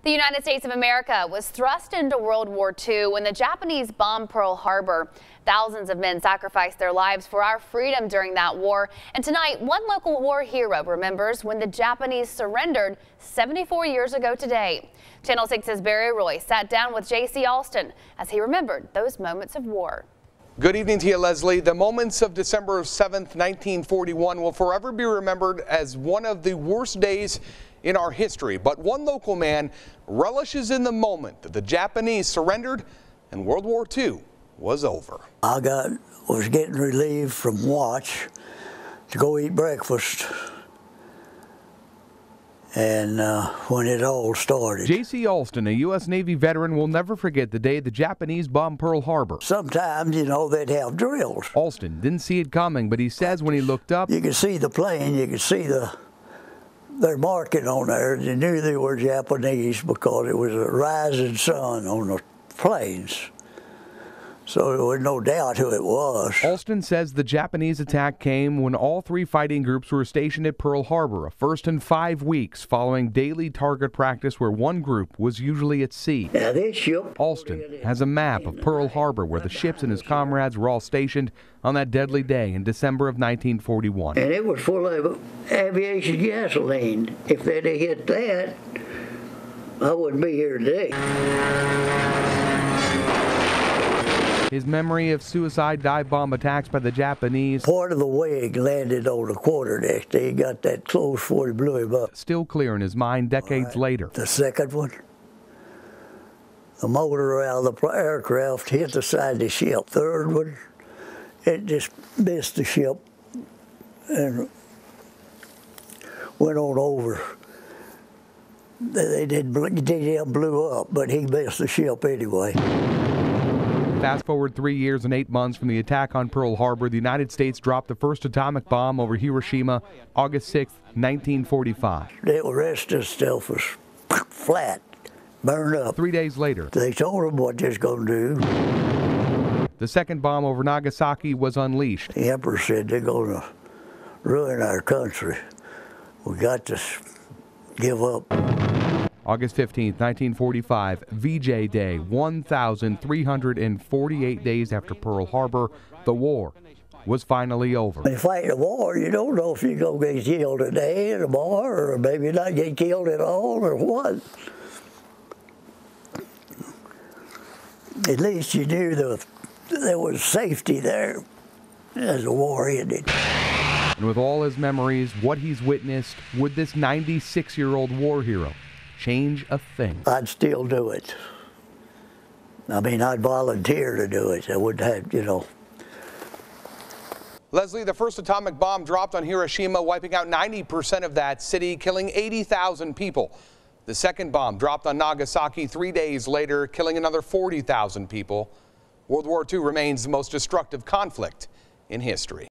The United States of America was thrust into World War II when the Japanese bombed Pearl Harbor. Thousands of men sacrificed their lives for our freedom during that war. And tonight, one local war hero remembers when the Japanese surrendered 74 years ago today. Channel 6's Barry Roy sat down with J.C. Alston as he remembered those moments of war. Good evening to you, Leslie. The moments of December 7th, 1941 will forever be remembered as one of the worst days in our history. But one local man relishes in the moment that the Japanese surrendered and World War II was over. I was getting relieved from watch to go eat breakfast, and when it all started. J.C. Alston, a U.S. Navy veteran, will never forget the day the Japanese bombed Pearl Harbor. Sometimes, they'd have drills. Alston didn't see it coming, but he says when he looked up, you could see the plane, you could see their marking on there. You knew they were Japanese because it was a rising sun on the planes. So there was no doubt who it was. Alston says the Japanese attack came when all three fighting groups were stationed at Pearl Harbor, a first in 5 weeks following daily target practice where one group was usually at sea. Now this ship, Alston has a map of Pearl Harbor where the ships and his comrades were all stationed on that deadly day in December of 1941. And it was full of aviation gasoline. If they'd have hit that, I wouldn't be here today. His memory of suicide dive bomb attacks by the Japanese. Part of the wing landed on the quarterdeck. They got that close before he blew him up. Still clear in his mind decades later. The second one, the motor around the aircraft hit the side of the ship. Third one, it just missed the ship and went on over. They didn't blew up, but he missed the ship anyway. Fast forward 3 years and 8 months from the attack on Pearl Harbor, the United States dropped the first atomic bomb over Hiroshima, August 6, 1945. The rest of the stuff was flat, burned up. 3 days later, they told them what they're going to do. The second bomb over Nagasaki was unleashed. The Emperor said they're going to ruin our country. We got to give up. August 15, 1945, VJ Day, 1,348 days after Pearl Harbor, the war was finally over. When you fight a war, you don't know if you're going to get killed today, tomorrow, or maybe not get killed at all, or what. At least you knew there was safety there as the war ended. And with all his memories, what he's witnessed, would this 96-year-old war hero change a thing? I'd still do it. I mean, I'd volunteer to do it. I wouldn't have, Leslie, the first atomic bomb dropped on Hiroshima, wiping out 90% of that city, killing 80,000 people. The second bomb dropped on Nagasaki 3 days later, killing another 40,000 people. World War II remains the most destructive conflict in history.